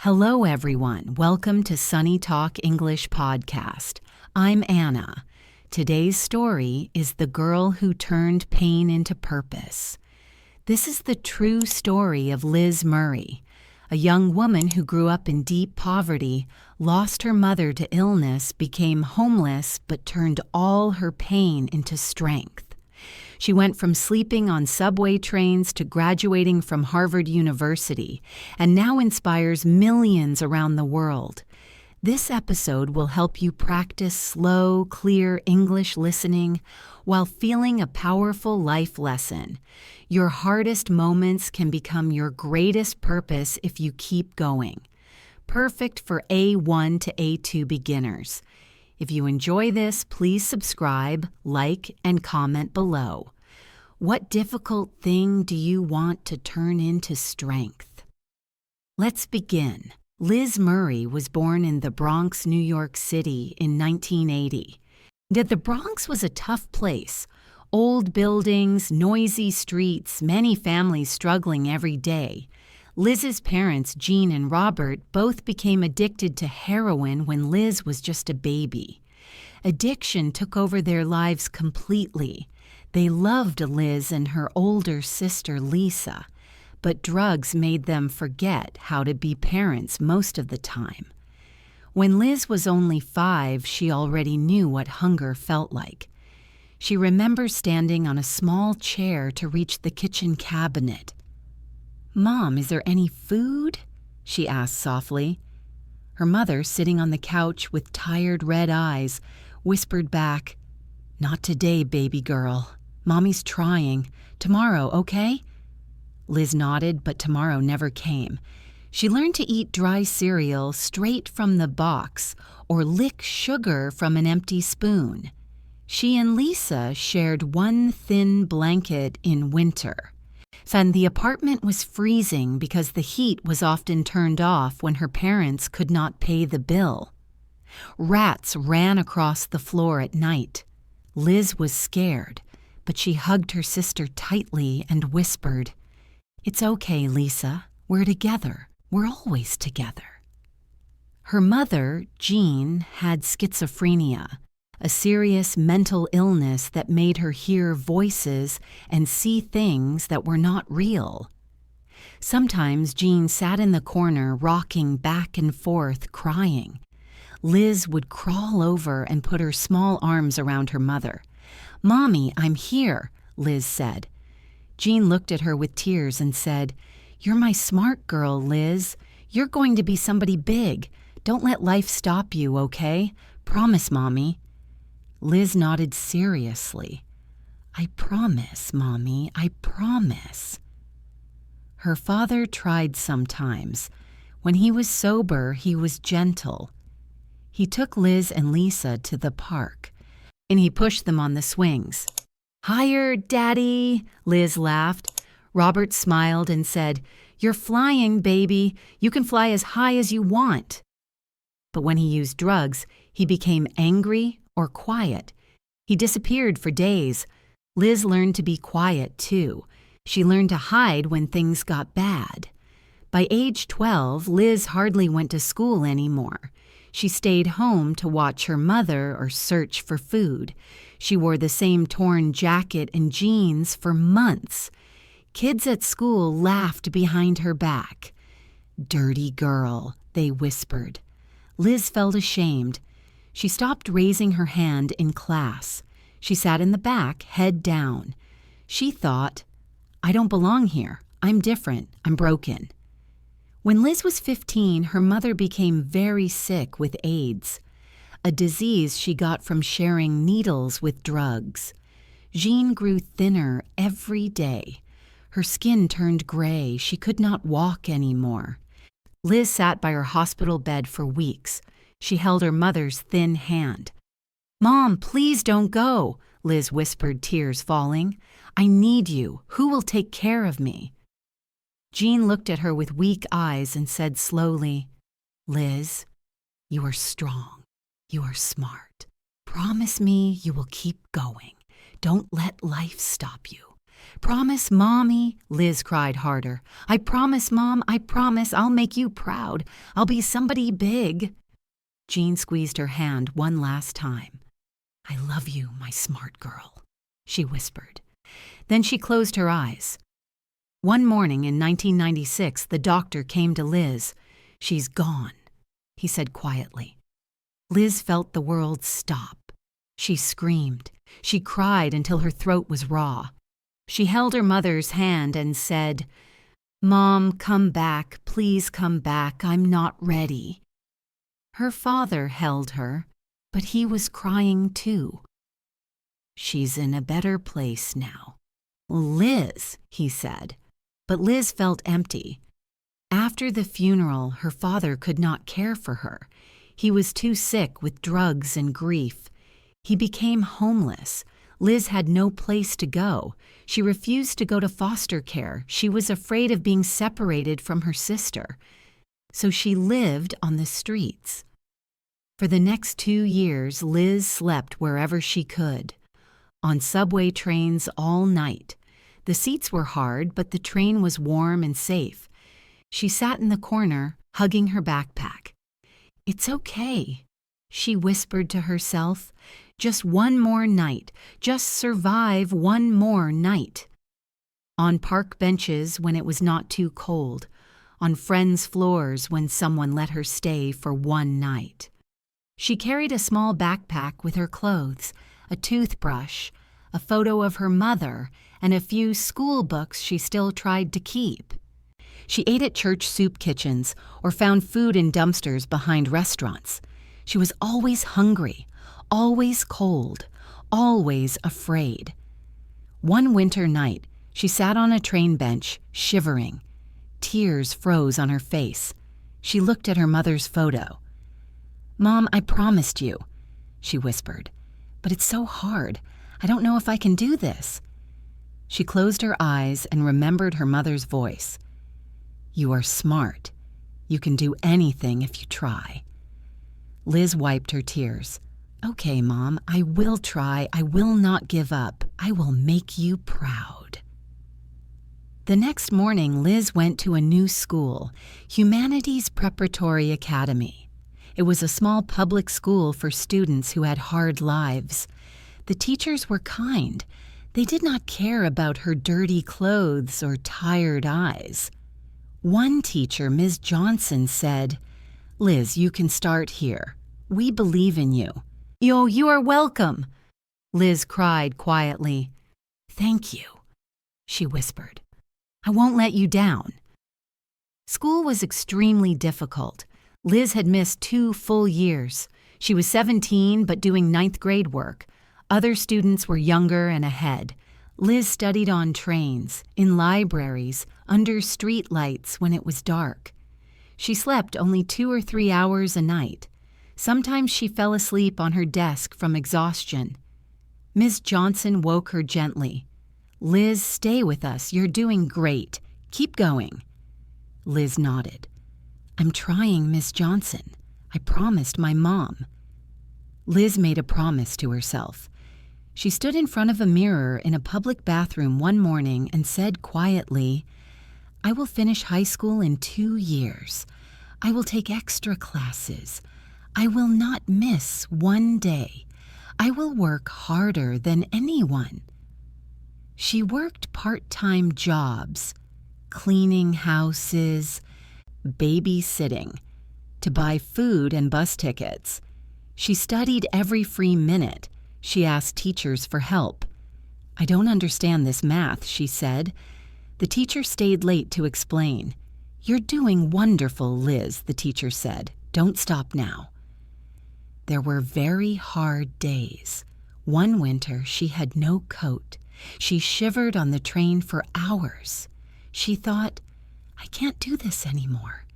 Hello, everyone. Welcome to SunnyTalk English Podcast. I'm Anna. Today's story is The Girl Who Turned Pain into Purpose. This is the true story of Liz Murray, a young woman who grew up in deep poverty, lost her mother to illness, became homeless, but turned all her pain into strength. She went from sleeping on subway trains to graduating from Harvard University, and now inspires millions around the world. This episode will help you practice slow, clear English listening while feeling a powerful life lesson. Your hardest moments can become your greatest purpose if you keep going. Perfect for A1 to A2 beginners. If you enjoy this, please subscribe, like, and comment below. What difficult thing do you want to turn into strength? Let's begin. Liz Murray was born in the Bronx, New York City in 1980. The Bronx was a tough place. Old buildings, noisy streets, many families struggling every day. Liz's parents, Jean and Robert, both became addicted to heroin when Liz was just a baby. Addiction took over their lives completely. They loved Liz and her older sister, Lisa, but drugs made them forget how to be parents most of the time. When Liz was only 5, she already knew what hunger felt like. She remembers standing on a small chair to reach the kitchen cabinet. "Mom, is there any food?" she asked softly. Her mother, sitting on the couch with tired red eyes, whispered back, "Not today, baby girl. Mommy's trying. Tomorrow, okay?" Liz nodded, but tomorrow never came. She learned to eat dry cereal straight from the box or lick sugar from an empty spoon. She and Lisa shared one thin blanket in winter. And the apartment was freezing because the heat was often turned off when her parents could not pay the bill. Rats ran across the floor at night. Liz was scared, but she hugged her sister tightly and whispered, "It's okay, Lisa. We're together. We're always together." Her mother, Jean, had schizophrenia, a serious mental illness that made her hear voices and see things that were not real. Sometimes Jean sat in the corner, rocking back and forth, crying. Liz would crawl over and put her small arms around her mother. "Mommy, I'm here," Liz said. Jean looked at her with tears and said, "You're my smart girl, Liz. You're going to be somebody big. Don't let life stop you, okay? Promise, Mommy." Liz nodded seriously. "I promise, Mommy, I promise." Her father tried sometimes. When he was sober, he was gentle. He took Liz and Lisa to the park, and he pushed them on the swings. "Higher, Daddy," Liz laughed. Robert smiled and said, "You're flying, baby. You can fly as high as you want." But when he used drugs, he became angry or quiet. He disappeared for days. Liz learned to be quiet, too. She learned to hide when things got bad. By age 12, Liz hardly went to school anymore. She stayed home to watch her mother or search for food. She wore the same torn jacket and jeans for months. Kids at school laughed behind her back. "Dirty girl," they whispered. Liz felt ashamed. She stopped raising her hand in class. She sat in the back, head down. She thought, "I don't belong here. I'm different. I'm broken." When Liz was 15, her mother became very sick with AIDS, a disease she got from sharing needles with drugs. Jean grew thinner every day. Her skin turned gray. She could not walk anymore. Liz sat by her hospital bed for weeks. She held her mother's thin hand. "Mom, please don't go," Liz whispered, tears falling. "I need you. Who will take care of me?" Jean looked at her with weak eyes and said slowly, "Liz, you are strong. You are smart. Promise me you will keep going. Don't let life stop you. "Promise, Mommy," Liz cried harder. "I promise, Mom, I promise I'll make you proud. I'll be somebody big." Jean squeezed her hand one last time. "I love you, my smart girl," she whispered. Then she closed her eyes. One morning in 1996, the doctor came to Liz. "She's gone," he said quietly. Liz felt the world stop. She screamed. She cried until her throat was raw. She held her mother's hand and said, "Mom, come back. Please come back. I'm not ready." Her father held her, but he was crying too. "She's in a better place now." "Liz," he said. But Liz felt empty. After the funeral, her father could not care for her. He was too sick with drugs and grief. He became homeless. Liz had no place to go. She refused to go to foster care. She was afraid of being separated from her sister. So she lived on the streets. For the next 2 years, Liz slept wherever she could. On subway trains all night. The seats were hard, but the train was warm and safe. She sat in the corner, hugging her backpack. "It's okay," she whispered to herself. "Just one more night. Just survive one more night." On park benches when it was not too cold. On friends' floors when someone let her stay for one night. She carried a small backpack with her clothes, a toothbrush, a photo of her mother, and a few school books she still tried to keep. She ate at church soup kitchens or found food in dumpsters behind restaurants. She was always hungry, always cold, always afraid. One winter night, she sat on a train bench, shivering. Tears froze on her face. She looked at her mother's photo. "Mom, I promised you," she whispered. "But it's so hard. I don't know if I can do this." She closed her eyes and remembered her mother's voice. "You are smart. You can do anything if you try." Liz wiped her tears. "Okay, Mom, I will try. I will not give up. I will make you proud." The next morning, Liz went to a new school, Humanities Preparatory Academy. It was a small public school for students who had hard lives. The teachers were kind. They did not care about her dirty clothes or tired eyes. One teacher, Ms. Johnson, said, "Liz, you can start here. We believe in you." You are welcome," Liz cried quietly. "Thank you," she whispered. "I won't let you down." School was extremely difficult. Liz had missed 2 full years. She was 17 but doing 9th grade work. Other students were younger and ahead. Liz studied on trains, in libraries, under street lights when it was dark. She slept only 2 or 3 hours a night. Sometimes she fell asleep on her desk from exhaustion. Ms. Johnson woke her gently. "Liz, stay with us. You're doing great. Keep going." Liz nodded. "I'm trying, Miss Johnson. I promised my mom." Liz made a promise to herself. She stood in front of a mirror in a public bathroom one morning and said quietly, "I will finish high school in 2 years. I will take extra classes. I will not miss one day. I will work harder than anyone." She worked part-time jobs, cleaning houses, babysitting, to buy food and bus tickets. She studied every free minute. She asked teachers for help. "I don't understand this math," she said. The teacher stayed late to explain. "You're doing wonderful, Liz," the teacher said. "Don't stop now." There were very hard days. One winter, she had no coat. She shivered on the train for hours. She thought, "I can't do this anymore."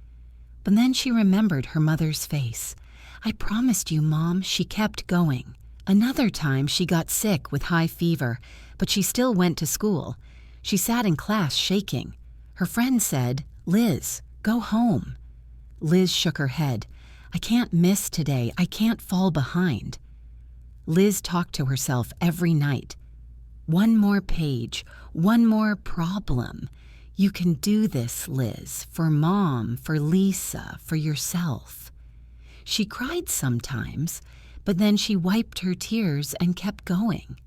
But then she remembered her mother's face. "I promised you, Mom." She kept going. Another time, she got sick with high fever, but she still went to school. She sat in class shaking. Her friend said, "Liz, go home." Liz shook her head. "I can't miss today. I can't fall behind." Liz talked to herself every night. One more page, one more problem. You can do this, Liz, for Mom, for Lisa, for yourself. She cried sometimes, but then she wiped her tears and kept going.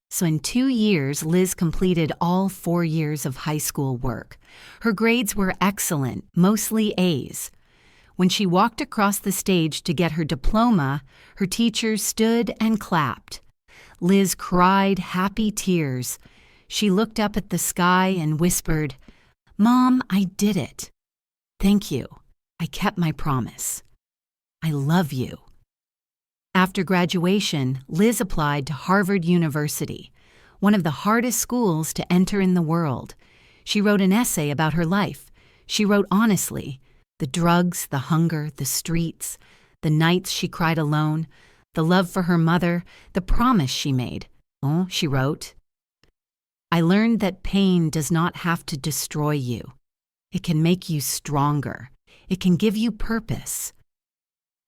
So in 2 years, Liz completed all 4 years of high school work. Her grades were excellent, mostly A's. When she walked across the stage to get her diploma, her teachers stood and clapped. Liz cried happy tears. She looked up at the sky and whispered, "Mom, I did it. Thank you. I kept my promise. I love you." After graduation, Liz applied to Harvard University, one of the hardest schools to enter in the world. She wrote an essay about her life. She wrote honestly, the drugs, the hunger, the streets, the nights she cried alone, the love for her mother, the promise she made. Oh, she wrote, "I learned that pain does not have to destroy you. It can make you stronger. It can give you purpose.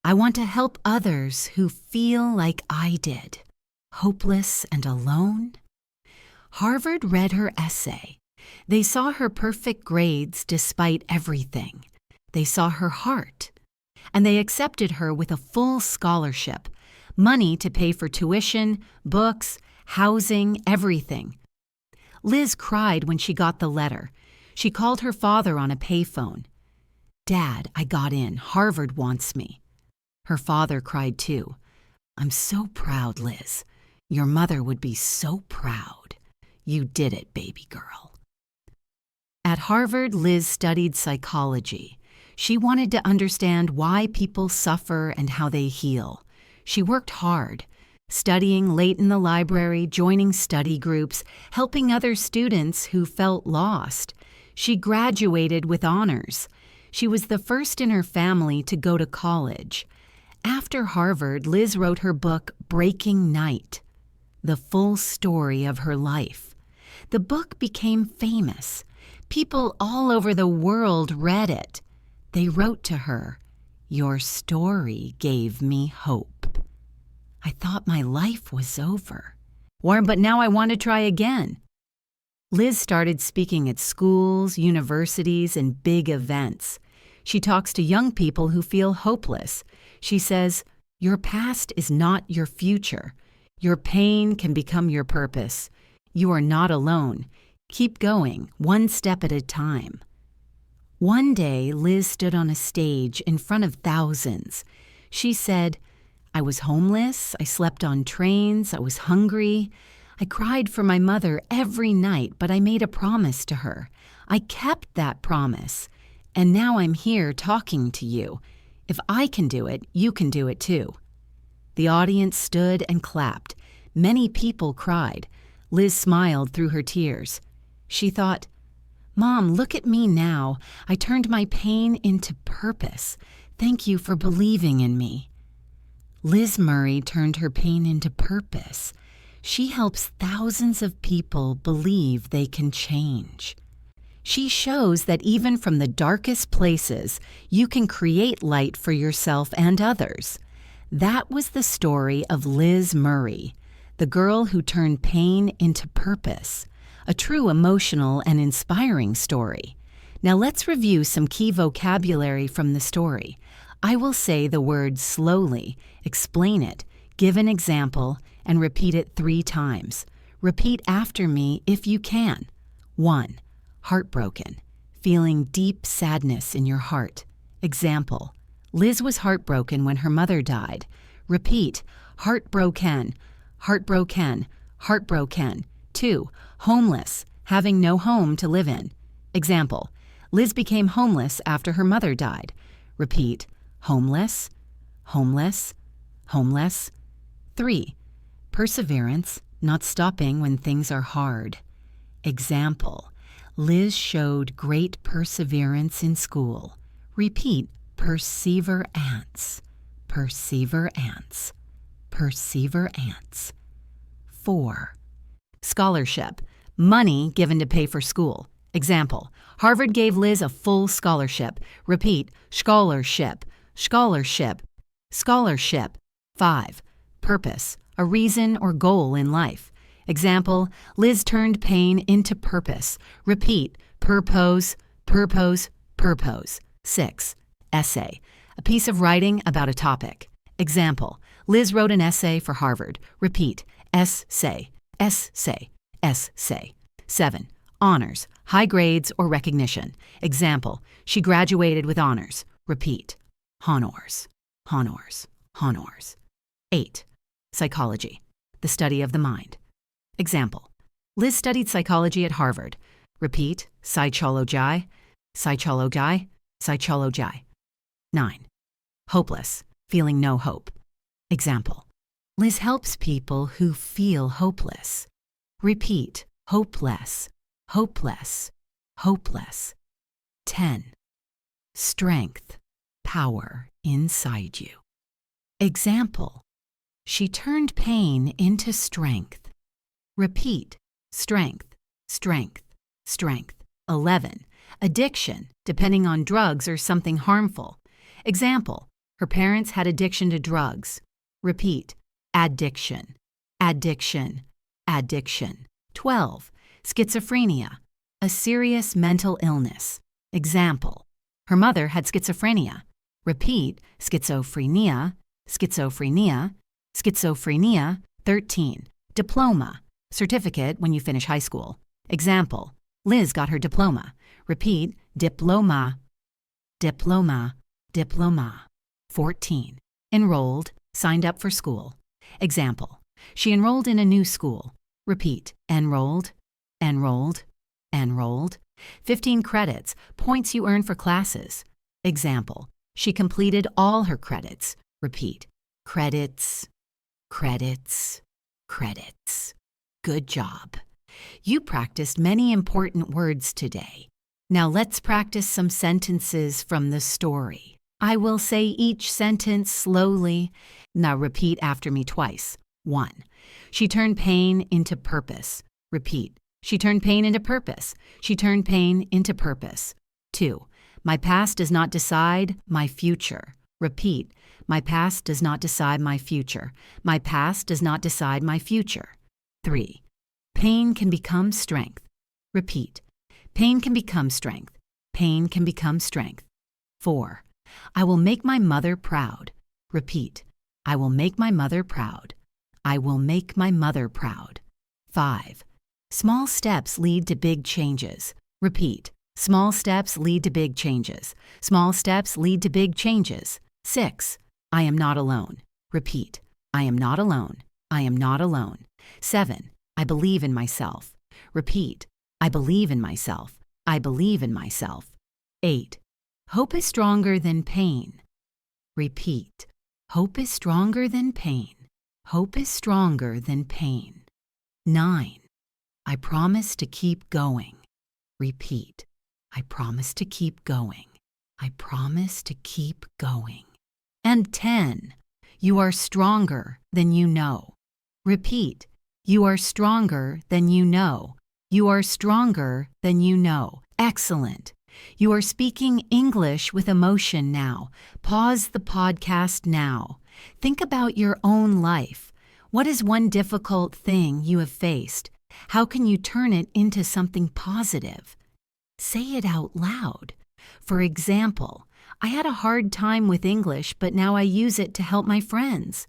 I want to help others who feel like I did, hopeless and alone." Harvard read her essay. They saw her perfect grades despite everything. They saw her heart. And they accepted her with a full scholarship, money to pay for tuition, books, housing, everything. Liz cried when she got the letter. She called her father on a payphone. "Dad, I got in. Harvard wants me." Her father cried too. "I'm so proud, Liz. Your mother would be so proud. You did it, baby girl." At Harvard, Liz studied psychology. She wanted to understand why people suffer and how they heal. She worked hard, studying late in the library, joining study groups, helping other students who felt lost. She graduated with honors. She was the first in her family to go to college. After Harvard, Liz wrote her book, Breaking Night, the full story of her life. The book became famous. People all over the world read it. They wrote to her, "Your story gave me hope. I thought my life was over. But now I want to try again." Liz started speaking at schools, universities, and big events. She talks to young people who feel hopeless. She says, "Your past is not your future. Your pain can become your purpose. You are not alone. Keep going, one step at a time." One day, Liz stood on a stage in front of thousands. She said, "I was homeless, I slept on trains, I was hungry. I cried for my mother every night, but I made a promise to her. I kept that promise, and now I'm here talking to you. If I can do it, you can do it too." The audience stood and clapped. Many people cried. Liz smiled through her tears. She thought, "Mom, look at me now. I turned my pain into purpose. Thank you for believing in me." Liz Murray turned her pain into purpose. She helps thousands of people believe they can change. She shows that even from the darkest places, you can create light for yourself and others. That was the story of Liz Murray, the girl who turned pain into purpose. A true emotional and inspiring story. Now let's review some key vocabulary from the story. I will say the word slowly, explain it, give an example, and repeat it 3 times. Repeat after me if you can. 1. Heartbroken, feeling deep sadness in your heart. Example, Liz was heartbroken when her mother died. Repeat, heartbroken, heartbroken, heartbroken. 2. Homeless, having no home to live in. Example, Liz became homeless after her mother died. Repeat, homeless, homeless, homeless. 3. Perseverance, not stopping when things are hard. Example, Liz showed great perseverance in school. Repeat, perseverance, perseverance, perseverance. 4. Scholarship, money given to pay for school. Example, Harvard gave Liz a full scholarship. Repeat, scholarship, scholarship, scholarship. 5. Purpose, a reason or goal in life. Example, Liz turned pain into purpose. Repeat, purpose, purpose, purpose. 6. Essay, a piece of writing about a topic. Example, Liz wrote an essay for Harvard. Repeat, essay, essay, essay. 7. Honors, high grades or recognition. Example, she graduated with honors. Repeat, honors, honors, honors. 8. Psychology, the study of the mind. Example, Liz studied psychology at Harvard. Repeat, psychology, psychology, psychology. 9. Hopeless, feeling no hope. Example, Liz helps people who feel hopeless. Repeat, hopeless, hopeless, hopeless. 10. Strength, power inside you. Example, she turned pain into strength. Repeat, strength, strength, strength. 11. Addiction, depending on drugs or something harmful. Example, her parents had addiction to drugs. Repeat, addiction, addiction, addiction. 12. Schizophrenia, a serious mental illness. Example, her mother had schizophrenia. Repeat, schizophrenia, schizophrenia, schizophrenia. 13. Diploma, certificate when you finish high school. Example, Liz got her diploma. Repeat, diploma, diploma, diploma. 14. Enrolled, signed up for school. Example, she enrolled in a new school. Repeat, enrolled, enrolled, enrolled. 15 credits, points you earn for classes. Example, she completed all her credits. Repeat, credits, credits, credits. Good job. You practiced many important words today. Now let's practice some sentences from the story. I will say each sentence slowly. Now repeat after me twice. 1. She turned pain into purpose. Repeat. She turned pain into purpose. She turned pain into purpose. 2. My past does not decide my future. Repeat. My past does not decide my future. My past does not decide my future. 3. Pain can become strength. Repeat. Pain can become strength. Pain can become strength. 4. I will make my mother proud. Repeat. I will make my mother proud. I will make my mother proud. 5. Small steps lead to big changes. Repeat. Small steps lead to big changes. Small steps lead to big changes. 6. I am not alone. Repeat. I am not alone. I am not alone. 7. I believe in myself. Repeat. I believe in myself. I believe in myself. 8. Hope is stronger than pain. Repeat. Hope is stronger than pain. Hope is stronger than pain. 9. I promise to keep going. Repeat. I promise to keep going. I promise to keep going. And 10. You are stronger than you know. Repeat. You are stronger than you know. You are stronger than you know. Excellent. You are speaking English with emotion now. Pause the podcast now. Think about your own life. What is one difficult thing you have faced? How can you turn it into something positive? Say it out loud. For example, I had a hard time with English, but now I use it to help my friends.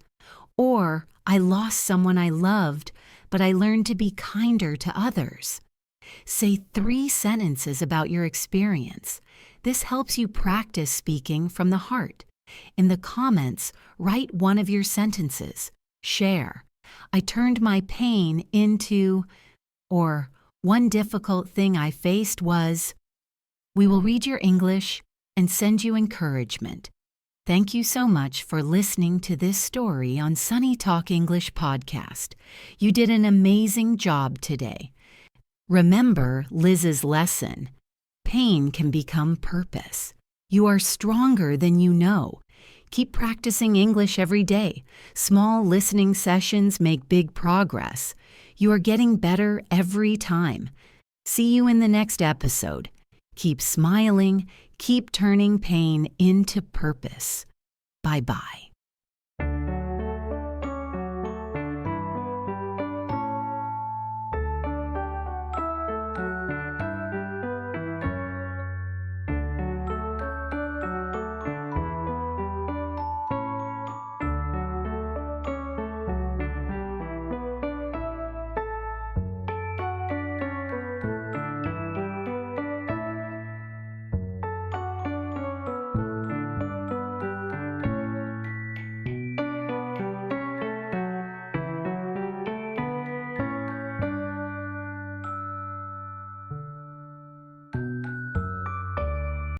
Or, I lost someone I loved, but I learned to be kinder to others. Say 3 sentences about your experience. This helps you practice speaking from the heart. In the comments, write one of your sentences. Share. I turned my pain into, or one difficult thing I faced was. We will read your English and send you encouragement. Thank you so much for listening to this story on SunnyTalk English Podcast. You did an amazing job today. Remember Liz's lesson. Pain can become purpose. You are stronger than you know. Keep practicing English every day. Small listening sessions make big progress. You are getting better every time. See you in the next episode. Keep smiling. Keep turning pain into purpose. Bye-bye.